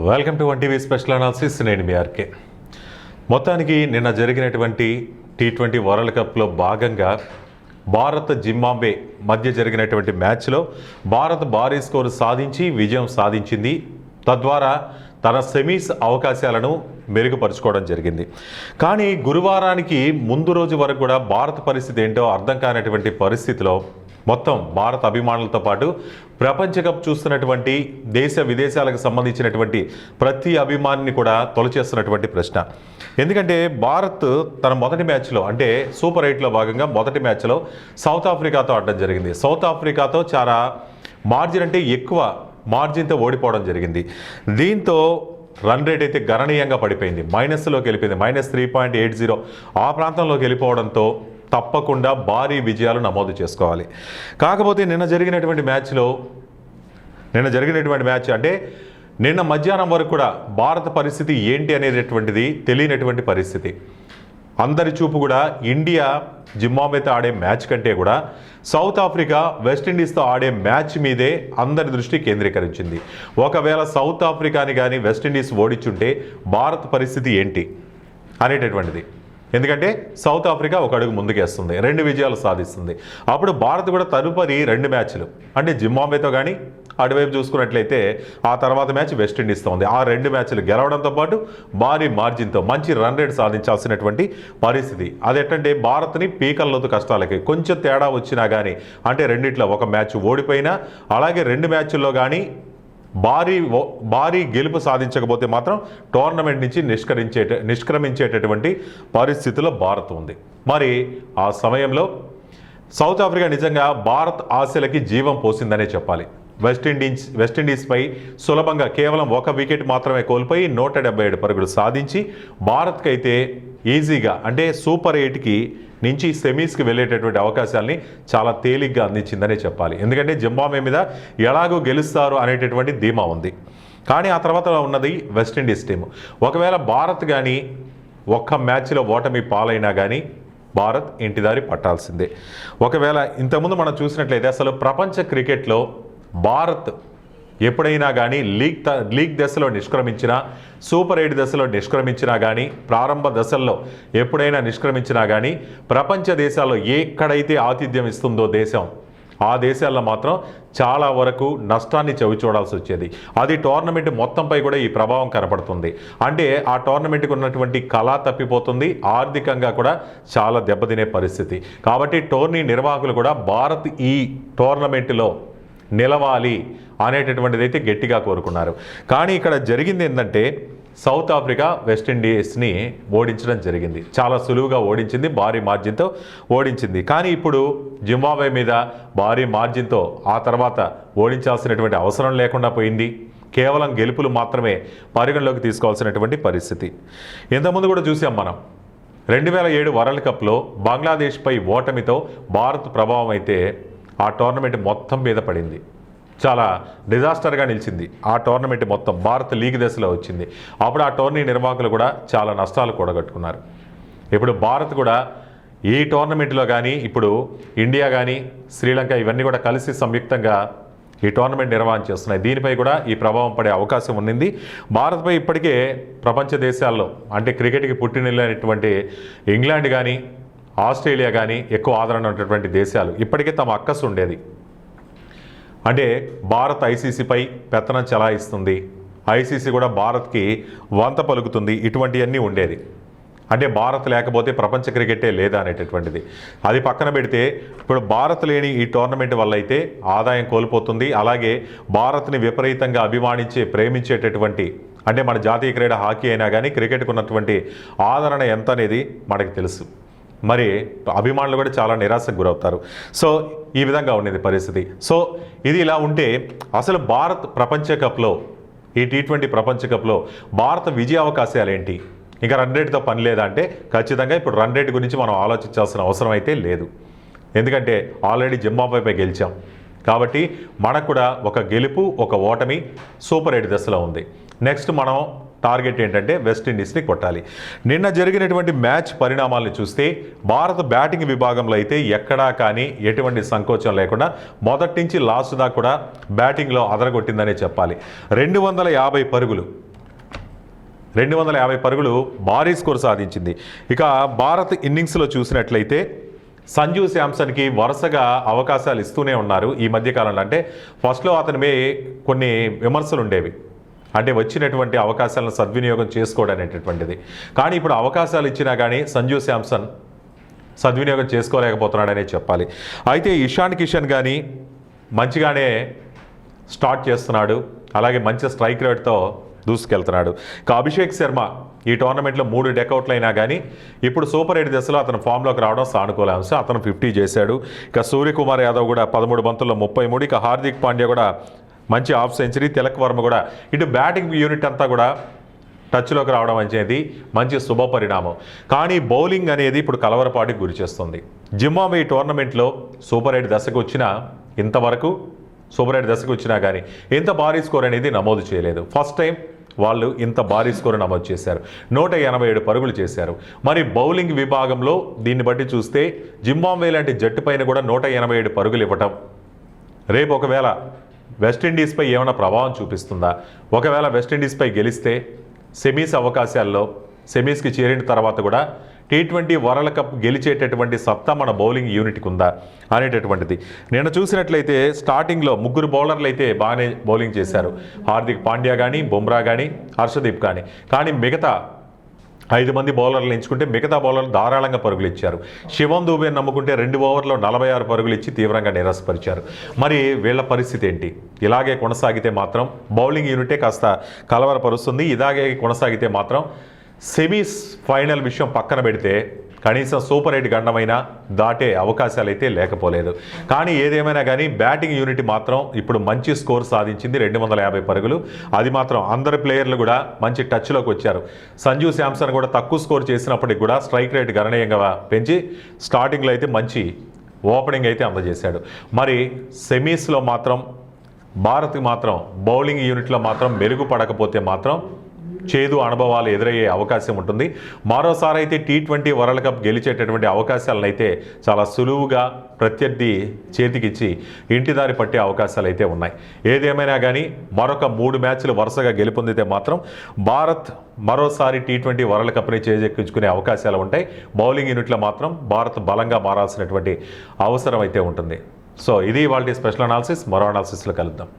Welcome to one TV special analysis. నేను మీ RK. మొత్తానికి నిన్న జరిగినటువంటి T20 వరల్డ్ కప్లో భాగంగా భారత్ జింబాబ్వే మధ్య జరిగినటువంటి మ్యాచ్లో భారత్ భారీ స్కోరు సాధించి విజయం సాధించింది. తద్వారా తన సెమీస్ అవకాశాలను మెరుగుపరుచుకోవడం జరిగింది. కానీ గురువారానికి ముందు రోజు వరకు కూడా భారత పరిస్థితి ఏంటో అర్థం కానటువంటి పరిస్థితిలో మొత్తం భారత అభిమానులతో పాటు ప్రపంచ కప్ చూస్తున్నటువంటి దేశ విదేశాలకు సంబంధించినటువంటి ప్రతి అభిమానిని కూడా తొలచేస్తున్నటువంటి ప్రశ్న. ఎందుకంటే భారత్ తన మొదటి మ్యాచ్లో అంటే సూపర్ 8లో భాగంగా మొదటి మ్యాచ్లో సౌత్ ఆఫ్రికాతో ఆడడం జరిగింది. సౌత్ ఆఫ్రికాతో చాలా మార్జిన్ అంటే ఎక్కువ మార్జిన్తో ఓడిపోవడం జరిగింది. దీంతో రన్ రేట్ అయితే గణనీయంగా పడిపోయింది, మైనస్లోకి వెళ్ళిపోయింది, -3.80 ఆ ప్రాంతంలోకి వెళ్ళిపోవడంతో తప్పకుండా భారీ విజయాలు నమోదు చేసుకోవాలి. కాకపోతే నిన్న జరిగినటువంటి మ్యాచ్ అంటే నిన్న మధ్యాహ్నం వరకు కూడా భారత పరిస్థితి ఏంటి అనేటటువంటిది తెలియనటువంటి పరిస్థితి. అందరి చూపు కూడా ఇండియా జింబాబ్వేతో ఆడే మ్యాచ్ కంటే కూడా సౌత్ ఆఫ్రికా వెస్టిండీస్తో ఆడే మ్యాచ్ మీదే అందరి దృష్టి కేంద్రీకరించింది. ఒకవేళ సౌత్ ఆఫ్రికాని కానీ వెస్టిండీస్ ఓడించుంటే భారత్ పరిస్థితి ఏంటి అనేటటువంటిది. ఎందుకంటే సౌత్ ఆఫ్రికా ఒక అడుగు ముందుకేస్తుంది, 2 విజయాలు సాధిస్తుంది. అప్పుడు భారత్ కూడా తదుపరి 2 మ్యాచ్లు అంటే జింబాబ్వేతో కానీ అటువైపు చూసుకున్నట్లయితే ఆ తర్వాత మ్యాచ్ వెస్టిండీస్తో ఉంది. ఆ 2 మ్యాచ్లు గెలవడంతో పాటు భారీ మార్జిన్తో మంచి రన్ రేట్ సాధించాల్సినటువంటి పరిస్థితి. అది ఎట్టంటే భారత్ని పీకల్లోతు కష్టాలకి కొంచెం తేడా వచ్చినా కానీ అంటే రెండిట్లో ఒక మ్యాచ్ ఓడిపోయినా అలాగే 2 మ్యాచ్ల్లో కానీ భారీ గెలుపు సాధించకపోతే మాత్రం టోర్నమెంట్ నుంచి నిష్క్రమించేటటువంటి పరిస్థితిలో భారత్ ఉంది. మరి ఆ సమయంలో సౌత్ ఆఫ్రికా నిజంగా భారత్ ఆశలకి జీవం పోసిందనే చెప్పాలి. వెస్టిండీస్పై సులభంగా కేవలం 1 వికెట్ మాత్రమే కోల్పోయి 177 పరుగులు సాధించి భారత్కి అయితే ఈజీగా అంటే సూపర్ 8కి నుంచి సెమీస్కి వెళ్ళేటటువంటి అవకాశాలని చాలా తేలిగ్గా అందించిందనే చెప్పాలి. ఎందుకంటే జింబాబ్వే మీద ఎలాగో గెలుస్తారు అనేటటువంటి ధీమా ఉంది. కానీ ఆ తర్వాత ఉన్నది వెస్టిండీస్ టీము. ఒకవేళ భారత్ కానీ ఒక్క మ్యాచ్లో ఓటమి పాలైనా కానీ భారత్ ఇంటిదారి పట్టాల్సిందే. ఒకవేళ ఇంతకుముందు మనం చూసినట్లయితే అసలు ప్రపంచ క్రికెట్లో భారత్ ఎప్పుడైనా కానీ లీగ్ దశలో నిష్క్రమించినా సూపర్ 8 దశలో నిష్క్రమించినా కానీ ప్రారంభ దశల్లో ఎప్పుడైనా నిష్క్రమించినా కానీ ప్రపంచ దేశాల్లో ఎక్కడైతే ఆతిథ్యం ఇస్తుందో దేశం ఆ దేశాల్లో మాత్రం చాలా వరకు నష్టాన్ని చవిచూడాల్సి వచ్చేది. అది టోర్నమెంట్ మొత్తంపై కూడా ఈ ప్రభావం కనపడుతుంది. అంటే ఆ టోర్నమెంట్కి ఉన్నటువంటి కళ తప్పిపోతుంది, ఆర్థికంగా కూడా చాలా దెబ్బతినే పరిస్థితి. కాబట్టి టోర్నీ నిర్వాహకులు కూడా భారత్ ఈ టోర్నమెంట్లో నిలవాలి అనేటటువంటిది అయితే గట్టిగా కోరుకున్నారు. కానీ ఇక్కడ జరిగింది ఏంటంటే సౌత్ ఆఫ్రికా వెస్టిండీస్ని ఓడించడం జరిగింది. చాలా సులువుగా ఓడించింది, భారీ మార్జిన్తో ఓడించింది. కానీ ఇప్పుడు జింబాబ్వే మీద భారీ మార్జిన్తో ఆ తర్వాత ఓడించాల్సినటువంటి అవసరం లేకుండా పోయింది. కేవలం గెలుపులు మాత్రమే పరిగణలోకి తీసుకోవాల్సినటువంటి పరిస్థితి. ఇంతకుముందు కూడా చూసాం మనం 2007 వరల్డ్ కప్లో బంగ్లాదేశ్పై ఓటమితో భారత్ ప్రభావం అయితే ఆ టోర్నమెంట్ మొత్తం మీద పడింది. చాలా డిజాస్టర్గా నిలిచింది. ఆ టోర్నమెంట్ మొత్తం భారత్ లీగ్ దశలో వచ్చింది. అప్పుడు ఆ టోర్నీ నిర్వాహకులు కూడా చాలా నష్టాలు కూడగట్టుకున్నారు. ఇప్పుడు భారత్ కూడా ఈ టోర్నమెంట్లో కానీ ఇప్పుడు ఇండియా కానీ శ్రీలంక ఇవన్నీ కూడా కలిసి సంయుక్తంగా ఈ టోర్నమెంట్ నిర్వహణ చేస్తున్నాయి. దీనిపై కూడా ఈ ప్రభావం పడే అవకాశం ఉన్నింది. భారత్పై ఇప్పటికే ప్రపంచ దేశాల్లో అంటే క్రికెట్కి పుట్టినటువంటి ఇంగ్లాండ్ కానీ ఆస్ట్రేలియా కానీ ఎక్కువ ఆదరణ ఉన్నటువంటి దేశాలు ఇప్పటికే తమ అక్కసు ఉండేది. అంటే భారత్ ఐసీసీపై పెత్తనం చెలాయిస్తుంది, ఐసీసీ కూడా భారత్కి వంత పలుకుతుంది, ఇటువంటివన్నీ ఉండేది. అంటే భారత్ లేకపోతే ప్రపంచ క్రికెటే లేదా అనేటటువంటిది. అది పక్కన పెడితే ఇప్పుడు భారత్ లేని ఈ టోర్నమెంట్ వల్ల అయితే ఆదాయం కోల్పోతుంది. అలాగే భారత్ని విపరీతంగా ప్రేమించేటటువంటి అంటే మన జాతీయ క్రీడ హాకీ అయినా కానీ క్రికెట్కు ఉన్నటువంటి ఆదరణ ఎంత అనేది మనకు తెలుసు. మరి అభిమానులు కూడా చాలా నిరాశకు గురవుతారు. సో ఈ విధంగా ఉండేది పరిస్థితి. సో ఇది ఇలా ఉంటే అసలు భారత్ ప్రపంచ కప్లో ఈ T20 ప్రపంచ కప్లో భారత విజయ అవకాశాలు ఏంటి? ఇంకా రన్ రేట్తో పని లేదా అంటే ఖచ్చితంగా ఇప్పుడు రన్ రేట్ గురించి మనం ఆలోచించాల్సిన అవసరం అయితే లేదు. ఎందుకంటే ఆల్రెడీ జింబాబ్వేపై గెలిచాం కాబట్టి మనకు కూడా ఒక గెలుపు ఒక ఓటమి సూపర్ 8 దశలో ఉంది. నెక్స్ట్ మనం టార్గెట్ ఏంటంటే వెస్టిండీస్ని కొట్టాలి. నిన్న జరిగినటువంటి మ్యాచ్ పరిణామాలను చూస్తే భారత బ్యాటింగ్ విభాగంలో అయితే ఎక్కడా కానీ ఎటువంటి సంకోచం లేకుండా మొదటి నుంచి లాస్ట్ దాకా కూడా బ్యాటింగ్లో అదరగొట్టిందనే చెప్పాలి. 250 పరుగులు 250 పరుగులు భారీ స్కోర్ సాధించింది. ఇక భారత్ ఇన్నింగ్స్లో చూసినట్లయితే సంజు శాంసన్కి వరుసగా అవకాశాలు ఇస్తూనే ఉన్నారు ఈ మధ్యకాలంలో. అంటే ఫస్ట్లో అతనిపై కొన్ని విమర్శలు ఉండేవి, అంటే వచ్చినటువంటి అవకాశాలను సద్వినియోగం చేసుకోవడం అనేటటువంటిది. కానీ ఇప్పుడు అవకాశాలు ఇచ్చినా కానీ సంజు శాంసన్ సద్వినియోగం చేసుకోలేకపోతున్నాడనే చెప్పాలి. అయితే ఇషాన్ కిషన్ కానీ మంచిగానే స్టార్ట్ చేస్తున్నాడు, అలాగే మంచి స్ట్రైక్ రేట్తో దూసుకెళ్తున్నాడు. ఇక అభిషేక్ శర్మ ఈ టోర్నమెంట్లో 3 డెకౌట్లు అయినా కానీ ఇప్పుడు సూపర్ 8 దశలో అతను ఫామ్లోకి రావడం సానుకూల అంశం. అతను 50 చేశాడు. ఇక సూర్యకుమార్ యాదవ్ కూడా 13 బంతుల్లో 33. ఇక హార్దిక్ పాండ్యా కూడా మంచి హాఫ్ సెంచరీ. తిలక్ వర్మ కూడా ఇటు బ్యాటింగ్ యూనిట్ అంతా కూడా టచ్లోకి రావడం అనేది మంచి శుభ పరిణామం. కానీ బౌలింగ్ అనేది ఇప్పుడు కలవరపాటుకు గురి చేస్తుంది. జింబాబ్వే ఈ టోర్నమెంట్లో సూపర్ 8 దశకు వచ్చినా ఇంతవరకు సూపర్ 8 దశకు వచ్చినా కానీ ఇంత భారీ స్కోర్ అనేది నమోదు చేయలేదు. ఫస్ట్ టైం వాళ్ళు ఇంత భారీ స్కోర్ నమోదు చేశారు. 187 పరుగులు చేశారు. మరి బౌలింగ్ విభాగంలో దీన్ని బట్టి చూస్తే జింబాబ్వే లాంటి జట్టు పైన కూడా 187 పరుగులు ఇవ్వటం రేపు ఒకవేళ వెస్టిండీస్పై ఏమైనా ప్రభావం చూపిస్తుందా? ఒకవేళ వెస్టిండీస్పై గెలిస్తే సెమీస్కి చేరిన తర్వాత కూడా T20 వరల్డ్ కప్ గెలిచేటటువంటి సత్తా మన బౌలింగ్ యూనిట్కి ఉందా అనేటటువంటిది. నేను చూసినట్లయితే స్టార్టింగ్లో 3 బౌలర్లు అయితే బాగానే బౌలింగ్ చేశారు. హార్దిక్ పాండ్యా కానీ, బుమ్రా కానీ, హర్షదీప్ కానీ మిగతా 5 మంది బౌలర్లు ఎంచుకుంటే మిగతా బౌలర్లు ధారాళంగా పరుగులు ఇచ్చారు. శివం దూబే నమ్ముకుంటే 2 ఓవర్లో 46 పరుగులు ఇచ్చి తీవ్రంగా నిరాశపరిచారు. మరి వీళ్ళ పరిస్థితి ఏంటి? ఇలాగే కొనసాగితే మాత్రం బౌలింగ్ యూనిటే కాస్త కలవరపరుస్తుంది. ఇలాగే కొనసాగితే మాత్రం సెమీస్ ఫైనల్ విషయం పక్కన పెడితే కనీసం సూపర్ 8 గండమైనా దాటే అవకాశాలు అయితే లేకపోలేదు. కానీ ఏదేమైనా కానీ బ్యాటింగ్ యూనిట్ మాత్రం ఇప్పుడు మంచి స్కోర్ సాధించింది, 250 పరుగులు. అది మాత్రం అందరి ప్లేయర్లు కూడా మంచి టచ్లోకి వచ్చారు. సంజు శాంసన్ కూడా తక్కువ స్కోర్ చేసినప్పటికి కూడా స్ట్రైక్ రేట్ గణనీయంగా పెంచి స్టార్టింగ్లో అయితే మంచి ఓపెనింగ్ అయితే అందజేశాడు. మరి సెమీస్లో మాత్రం భారత్కి మాత్రం బౌలింగ్ యూనిట్లో మాత్రం మెరుగుపడకపోతే మాత్రం చేదు అనుభవాలు ఎదురయ్యే అవకాశం ఉంటుంది. మరోసారి అయితే T20 వరల్డ్ కప్ గెలిచేటటువంటి అవకాశాలను అయితే చాలా సులువుగా ప్రత్యర్థి చేతికిచ్చి ఇంటిదారి పట్టే అవకాశాలు అయితే ఉన్నాయి. ఏదేమైనా కానీ మరొక 3 మ్యాచ్లు వరుసగా గెలుపొందితే మాత్రం భారత్ మరోసారి T20 వరల్డ్ కప్ని చేజెక్కించుకునే అవకాశాలు ఉంటాయి. బౌలింగ్ యూనిట్లో మాత్రం భారత్ బలంగా మారాల్సినటువంటి అవసరం అయితే ఉంటుంది. సో ఇది ఇవాల్టి స్పెషల్ అనాలిసిస్. మరో అనాలిసిస్లో కలుద్దాం.